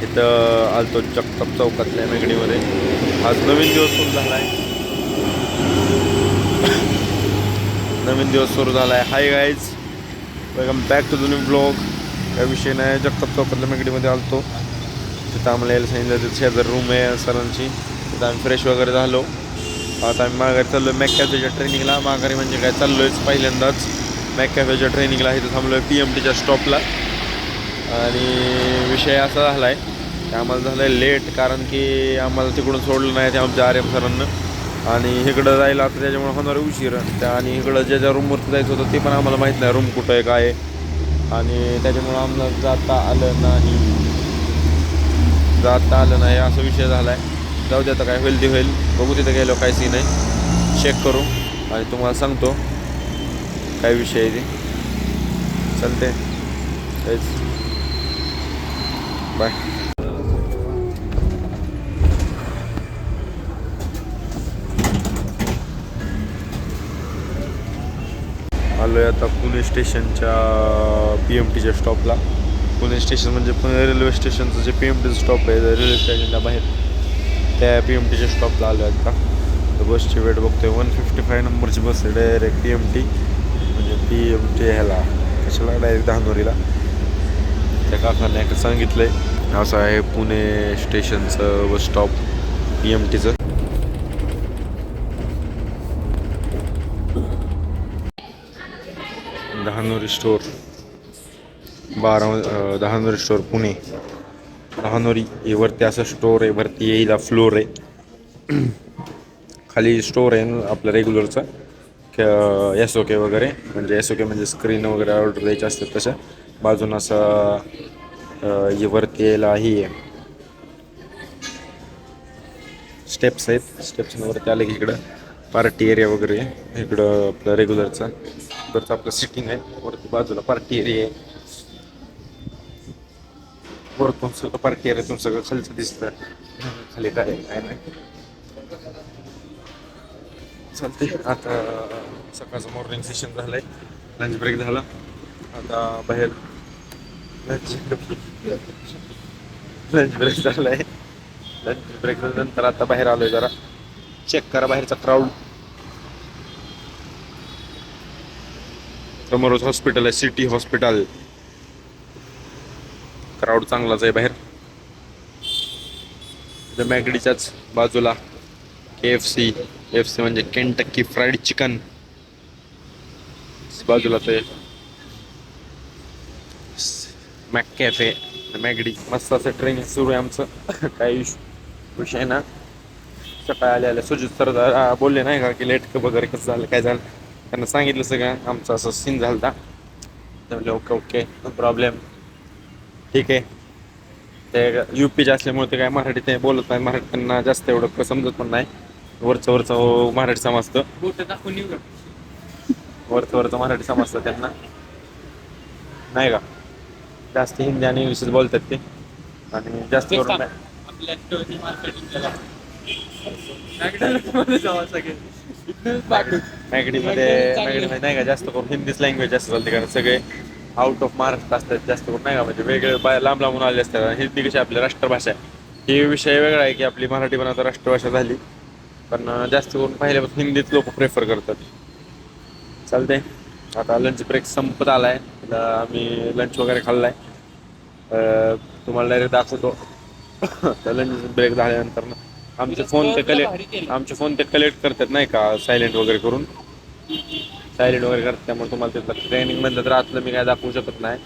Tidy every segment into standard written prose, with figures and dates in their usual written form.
इथं आलतो जगताप चौकातल्या मेगडीमध्ये. आज नवीन दिवस सुरू झाला आहे. नवीन दिवस सुरू झाला आहे. Hi guys, welcome back to the new blog. काय विषय नाही, जगताप चौकातल्या मेगडीमध्ये आलतो. तिथं आम्हाला यायला सांगितलं, तिथं शेजारी रूम आहे सरांची. तिथं आम्ही फ्रेश वगैरे झालो. आता आम्ही माघारी चाललो आहे मॅकॅफेच्या ट्रेनिंगला. माघारी म्हणजे काय, चाललो आहेच पहिल्यांदाच मॅकॅफेच्या ट्रेनिंगला. इथं थांबलो आहे PMTच्या स्टॉपला. आणि विषय असा झाला आहे की आम्हाला झालं आहे लेट, कारण की आम्हाला तिकडून सोडलं नाही ते आमच्या RM सरांना. आणि इकडं जायला आता त्याच्यामुळे होणार उशीर. आणि इकडं ज्या रूमवरती जायचं होतं ते पण आम्हाला माहीत नाही रूम कुठं आहे काय आहे. आणि त्याच्यामुळं आम्हाला जाता आलं नाही असा विषय झाला आहे. जाऊ दे, आता काय होईल ते होईल. बघू तिथं गेलो काय सीन आहे, चेक करू आणि तुम्हाला सांगतो काय विषय आहे ते. चालते काहीच, बाय. आलो आहे आता पुणे स्टेशनच्या PMTच्या स्टॉपला. पुणे स्टेशन म्हणजे पुणे रेल्वे स्टेशनचं जे PMTचं स्टॉप आहे रेल्वे स्टेशनच्या बाहेर, त्या PMTच्या स्टॉपला आलो आहे आता. तर बसची वेट बघतोय. 155 नंबरची बस आहे डायरेक्ट PMT, म्हणजे PMT ह्याला कशाला डायरेक्ट धानोरीला. त्या काकांनी सांगितलं आहे असं आहे पुणे स्टेशनचं बस स्टॉप PMTचं. Dhanori store Dhanori store Pune. धानोरी हे वरती असं स्टोर आहे, वरती येईला फ्लोर आहे, खाली स्टोर आहे आपलं रेग्युलरचा SOK वगैरे, म्हणजे SOK म्हणजे स्क्रीन वगैरे ऑर्डर द्यायचे असतात तशा. बाजून असं वरती यायला ही आहे स्टेप्स आहेत. स्टेप्सवरती आले की इकडं पार्टी एरिया वगैरे आहे. इकडं आपलं रेग्युलरचा आपलं सिटिंग आहे. वरती बाजूला पार्टी एरिया आहे. वरतून सगळं पार्टी एरियातून सगळं खालचं दिसतं. खाली काय नाही. चालते. आता सकाळचं मॉर्निंग सेशन झालं आहे, लंच ब्रेक झाला. आता बाहेर लंच ब्रेक झाला आहे. लंच ब्रेक नंतर आता बाहेर आलो आहे. जरा चेक करा बाहेरचा क्राऊड. समोरच हॉस्पिटल आहे, सिटी हॉस्पिटल. क्राऊड चांगलाच आहे बाहेर. मॅगडीच्याच बाजूला KFC म्हणजे केंटकी फ्राईड चिकन बाजूला. ते मॅकॅफे मॅगडी. मस्त असं ट्रेनिंग सुरू आहे आमचं. काही विषय ना, सकाळी आले सुजित सर बोलले नाही का की लेट वगैरे कसं झालं काय झालं. त्यांना सांगितलं सगळं आमचं असं सीन झालं होता. ओके नो प्रॉब्लेम, ठीक आहे. ते UPचे असल्यामुळे ते काय मराठी ते बोलत नाही. मराठी त्यांना जास्त एवढं समजत पण नाही. वरचं मराठी समजतं. वरचं मराठी समजतं त्यांना, नाही का. जास्त हिंदी आणि इंग्लिशच बोलतात ते. आणि जास्त करून मॅगडीमध्ये नाही का जास्त करून हिंदीच लँग्वेज जास्त चालते, कारण सगळे आउट ऑफ महाराष्ट्र असतात जास्त करून, नाही का. म्हणजे वेगळे लांब लांबून आले असतात. हिंदी कशी आपली राष्ट्रभाषा आहे, ही विषय वेगळा आहे की आपली मराठी पण आता राष्ट्रभाषा झाली. पण जास्त करून पहिल्यापासून हिंदीच लोक प्रेफर करतात. चालते. आता लंच ब्रेक संपत आला आहे. आम्ही लंच वगैरे खाल्ला आहे. तुम्हाला डायरेक्ट दाखवतो. तर लंच ब्रेक झाल्यानंतर ना आमचे फोन ते कलेक्ट करतात, नाही का, सायलेंट वगैरे करतात. त्यामुळे तुम्हाला तिथलं ट्रेनिंग मधलं तर आतलं मी काय दाखवू शकत नाही,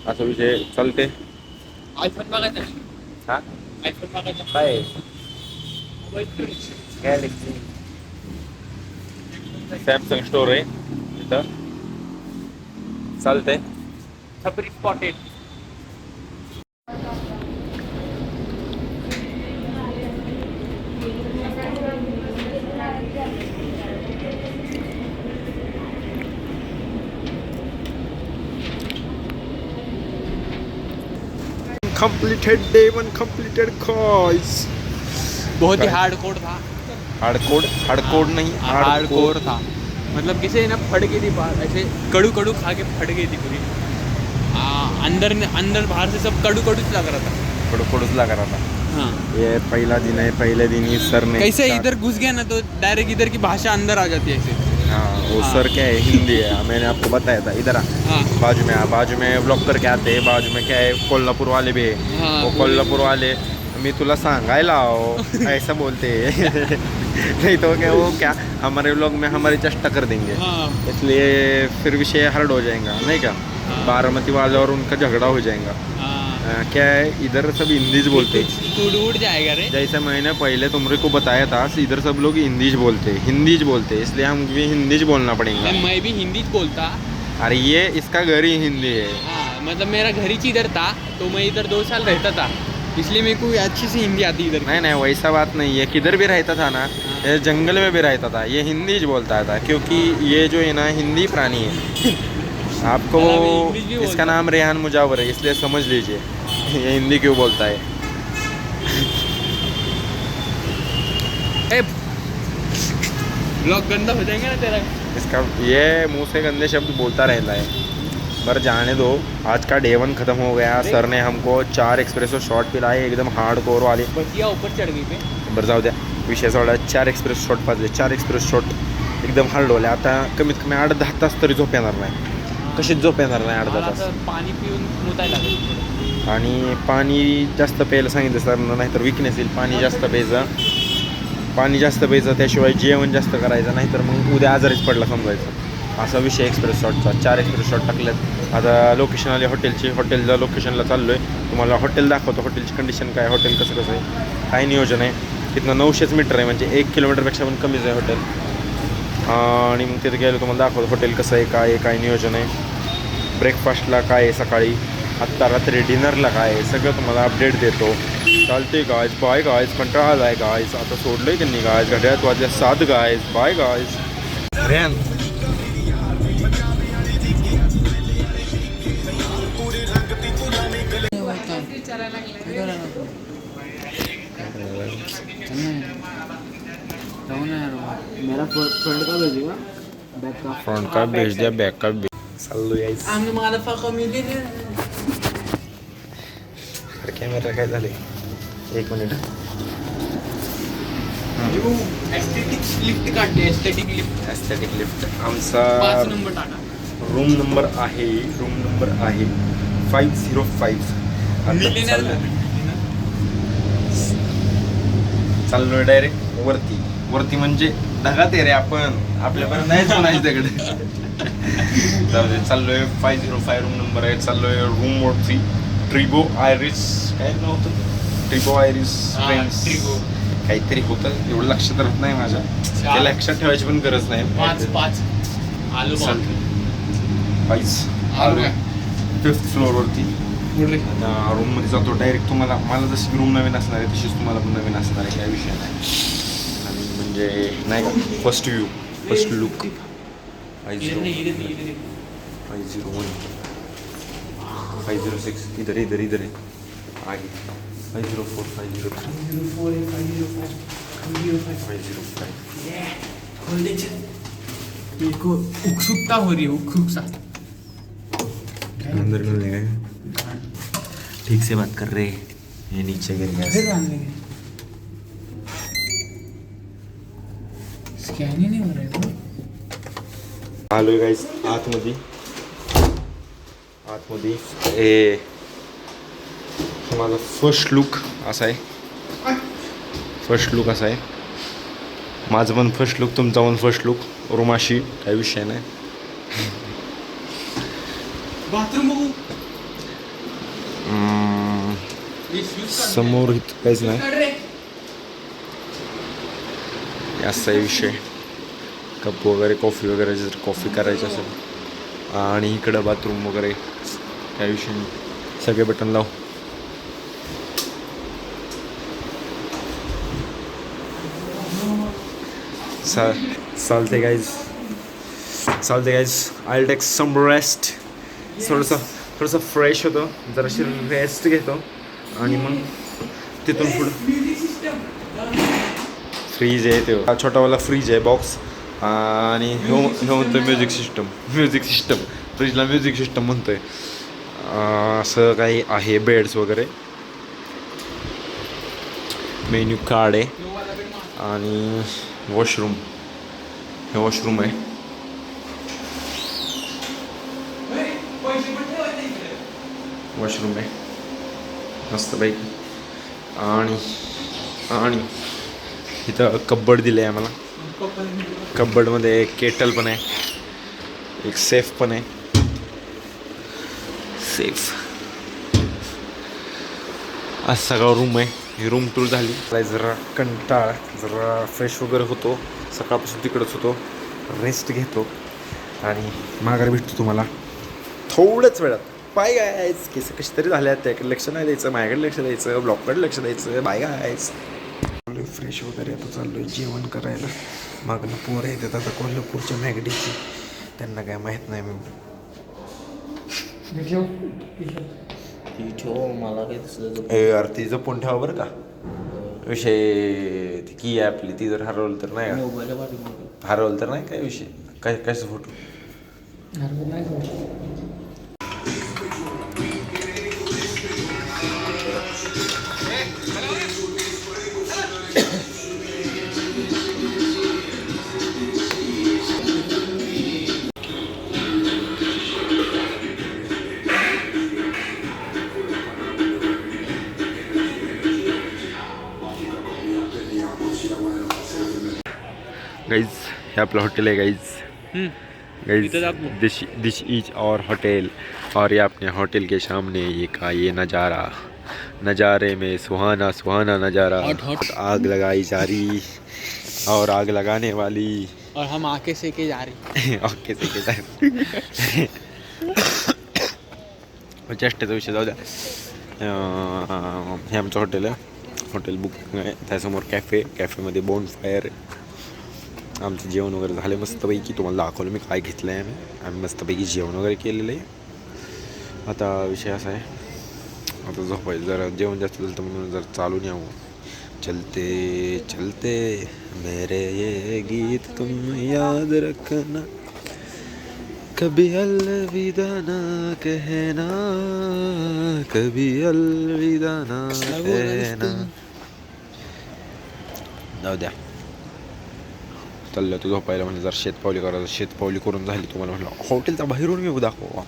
असा विषय चालते. हा काय गॅलेक्सी सॅमसंग स्टोर आहे तिथं. चालतंय. छपरी spotted. completed day one completed guys. बहुत ही हार्ड कोड था। हार्ड कोड नहीं, हार्ड कोर था। मतलब किसी ना फट गई थी बाहर, ऐसे कड़ू खा के फट गई थी पूरी। अंदर बाहर से सब कड़ू लग रहा था। थोड़ा कडूस लगा रहा था। हाँ ये पहला दिन है, पहले दिन ही सर ने कैसे इधर घुस गया ना तो डायरेक्ट इधर की भाषा अंदर आ जाती है ऐसे। हाँ वो हाँ। सर क्या है, हिंदी है, मैंने आपको बताया था। इधर आ, हाँ बाजू में ब्लॉक करके आते हैं, बाजू में क्या है कोल्हापुर वाले भी है। हाँ, वो कोल्हापुर वाले मी तुला सांगायला आओ ऐसा बोलते हैं। नहीं तो क्या वो क्या हमारे लोग में हमारी चेष्टा कर देंगे, हाँ इसलिए फिर विषय हार्ड हो जाएगा नहीं क्या। हाँ। बारामती वाले और उनका झगड़ा हो जाएगा। हाँ क्या है इधर सब हिंदी बोलते हैं। तू उड़ जाएगा रे। जैसे मैंने पहले तुमरे को बताया था, इधर सब लोग हिंदी बोलते, इसलिए हम भी हिंदी बोलना पड़ेगा। मैं भी हिंदी बोलता। अरे ये इसका घर ही हिंदी है। हाँ मतलब मेरा घर ही इधर था तो मैं इधर 2 साल रहता था, इसलिए मेरे को अच्छी सी हिंदी आती इधर। नहीं वैसा बात नहीं है, किधर भी रहता था ना, ये जंगल में भी रहता था, ये हिंदी ही बोलता था, क्योंकि ये जो है ना हिंदी प्राणी है। आपको अरे मैं इंग्लिश भी इसका बोलता। नाम रेहान मुजावर है, इसलिए समझ लीजिए ये हिंदी क्यों बोलता है। ब्लॉग गंदा हो जाएंगे ना तेरा। इसका ये मुंह से गंदे शब्द बोलता रहता है, पर जाने दो। आज का डे 1 ख़त्म हो गया। सर ने हमको 4 एक्सप्रेसो शॉट पिलाए, एकदम हार्ड कोर वाले। बसिया ऊपर चढ़ गई पे। बरं जाऊ द्या, विषय सोडा। 4 एक्सप्रेस शॉट पाजले, 4 एक्सप्रेस शॉट एकदम हार्ड होले. आता कमीत कमी 8-10 तास तरी झोप येणार नाही. कशीच झोप येणार नाही 8-10 मला तास. असं पाणी पिऊन मुतायला लागेल. आणि पाणी जास्त प्यायला सांगितलं सर, नाहीतर विकनेस येईल. पाणी जास्त प्यायचं, त्याशिवाय जेवण जास्त करायचं, नाहीतर मग उद्या आजारीच पडला समजायचं. असा विषय एक्सप्रेस शॉटचा. 4 एक्सप्रेस शॉट टाकल्यात. आता लोकेशन आले हॉटेलच्या लोकेशनला चाललो आहे. तुम्हाला हॉटेल दाखवतो, हॉटेलची कंडिशन काय, हॉटेल कसं आहे, काय नियोजन आहे. तिथनं 900 मीटर आहे, म्हणजे 1 किलोमीटरपेक्षा पण कमीच आहे हॉटेल. आणि मग तिथे गेलो तुम्हाला दाखवतो हॉटेल कसं आहे, काय नियोजन आहे, ब्रेकफास्टला काय आहे सकाळी, आत्ता रात्री डिनरला काय आहे, सगळं तुम्हाला अपडेट देतो. चालते गायज, बाय गायज. कंटाळा आला आहे गायज, आता सोडलं आहे त्यांनी गायज. घड्याळात वाजल्या 7 गायज. Bye guys. रेन मेरा फ्रेंड का भेजेगा बैक का फ्रंट का भेज द्या, बॅक का भेज. चाललो यायच. आम्ही मला फक्त मिली कॅमेरा काय झाले, 1 मिनिट. एस्थेटिक लिफ्ट काढते. Aesthetic lift aesthetic lift. आमचा 5 नंबर टाका. रूम नंबर आहे 505. आता चाललोय डायरेक्ट वरती म्हणजे ढगात आहे रे आपण, आपल्यापर्यंत नाही तिकडे. चाललोय 505 रूम नंबर आहे. चाललोय रूम वरती. ट्रिबो आयरिस काय नाव होतं, ट्रिबो आयरिस फ्रेंड्स काहीतरी होतं, एवढं लक्षात राहत नाही माझ्या. ते लक्षात ठेवायची पण गरज नाही. 5 आलू आलो 5th फ्लोअरवरती. रूममध्ये जातो डायरेक्ट. मला जशी रूम नवीन असणार आहे तशीच तुम्हाला पण नवीन असणार आहे, काय विषय नाही. आणि म्हणजे नाही का, फर्स्ट लुक 501 506 इधर है आगे 504 505 उत्सुकता हो रही है, उत्सुकता. अंदर मिल गए. ठीक से बात कर रहे हैं. ये नीचे गिर गया. स्कॅन ही नाही हो रहा है. आलोय गाईस आतमध्ये. हे माझा फर्स्ट लुक असा आहे. माझं पण फर्स्ट लुक, तुमचा पण फर्स्ट लुक. रूमाशी काही विषय नाही. बाथरूम बघू. समोर इथं काहीच नाही. असा आहे विषय. कप वगैरे, कॉफी वगैरे, जर कॉफी करायची असेल. आणि इकडं बाथरूम वगैरे काही विषय नाही. सगळे बटन लाव. चालते guys. I will take some rest. थोडंसं फ्रेश होतो, जराशी रेस्ट घेतो आणि मग तिथून पुढं. फ्रीज आहे तो छोटावाला फ्रीज आहे बॉक्स. आणि हे म्हणतोय म्युझिक सिस्टम. फ्रीजला म्युझिक सिस्टम म्हणतोय. असं काही आहे. बेड्स वगैरे मेन्यू कार्ड आहे आणि वॉशरूम, हे वॉशरूम आहे. वॉशरूम आहे मस्तपैकी. आणि आणि इथं कब्बड दिलं आहे आम्हाला. कब्बडमध्ये एक केटल पण आहे, एक सेफ पण आहे. सेफ आज सगळा रूम आहे. ही रूम टूर झाली. जरा कंटाळ, जरा फ्रेश वगैरे होतो. सकाळपासून तिकडंच होतो, रेस्ट घेतो आणि माघारी भेटतो तुम्हाला थोड्याच वेळात. Bye guys. केस कशी तरी झाल्या, त्याकडे लक्ष नाही द्यायचं, माझ्याकडे लक्ष द्यायचं, ब्लॉगकडे लक्ष द्यायचं. Bye guys. फ्रेश वगैरे आता चाललोय जेवण करायला. मागणं पोरं येतात आता कोल्हापूरच्या मॅगडीची, त्यांना काय माहीत नाही. मी मला काही दिसलं यार ती जपून ठेवा बरं का. विषय ती की आहे आपली, ती जर हरवलं तर नाही का, हरवलं तर नाही काय विषय. काय कसं फोटो गाइज. हे आपलं हॉटेल आहे गाइज. गाइज दिस इज और होटल. और ये अपने होटल के सामने ये नज़ारा, नज़ारे में सुहाना सुहाना नज़ारा. आग लगाई जा रही और आग लगाने वाली, और हम आके सेके जा रहे. आके सेके जा रही. चेष्टेचा विषय जाऊ द्या. हे आमचं हॉटेल आहे. हॉटेल बुक आहे. त्यासमोर कॅफेमध्ये बोन फायर. आमचं जेवण वगैरे झालं मस्तपैकी. तुम्हाला दाखवलं मी काय घेतलं आहे. आम्ही मस्तपैकी जेवण वगैरे केलेलं आहे. आता विषय असा आहे, आता झोपायचं. जरा जेवण जास्त झालं तर म्हणून जरा चालून यावं. चलते चलते मेरे ये गीत तुम याद रखना, कभी अलविदा ना कहना, कभी अलविदा ना कहना. जाऊ द्या. चाललं तू झोपायला म्हणजे जरा शेतपावली करायचं. शेतपावली करून झाली. तुम्हाला म्हटलं हॉटेलचा बाहेरून मी दाखवा,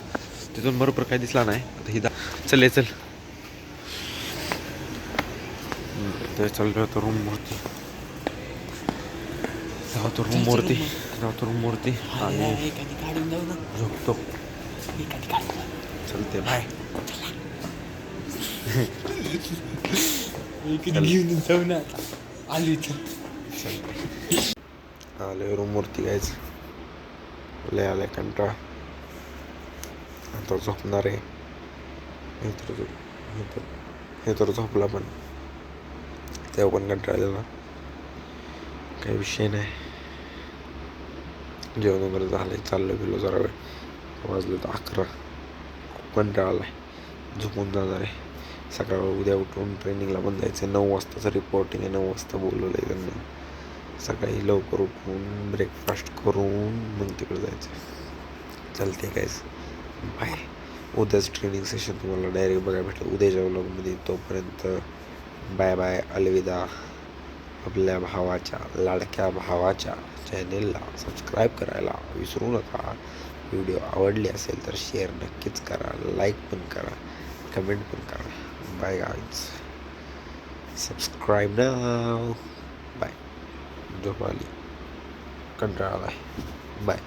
तिथून बरोबर काय दिसला नाही. आता ही चल ते चाललं होतं रूमवरती. जातो रूमवरती आणि झोपतो. चलते बाय. आले रूमवरती गायच. लय आलाय कंटाळा. आता झोपणार आहे. हे तर झोपला पण तेव्हा पण कंटाळलेला. काही विषय नाही. जेवण वगैरे झालं. चाललं गेलो जरा वेळ. वाजलं तर 11. कंटाळा आलाय. झोपून जाणार आहे. सकाळ उद्या उठून ट्रेनिंगला पण जायचं. 9 वाजताचं रिपोर्टिंग आहे. 9 वाजता बोलवलं आहे त्यांनी. सकाळी लवकर उठून ब्रेकफास्ट करून मग तिकडे जायचं. चालते कायच. बाय. उद्याच ट्रेनिंग सेशन तुम्हाला डायरेक्ट बघायला भेटलं उद्याच्या व्लॉगमध्ये. तोपर्यंत बाय बाय, अलविदा. आपल्या भावाच्या, लाडक्या भावाच्या चॅनेलला सबस्क्राईब करायला विसरू नका. व्हिडिओ आवडले असेल तर शेअर नक्कीच करा, लाईक पण करा, कमेंट पण करा. Bye guys. सबस्क्राईब नाव. बाय. झोप आली, कंटाळा आलाय. बाय.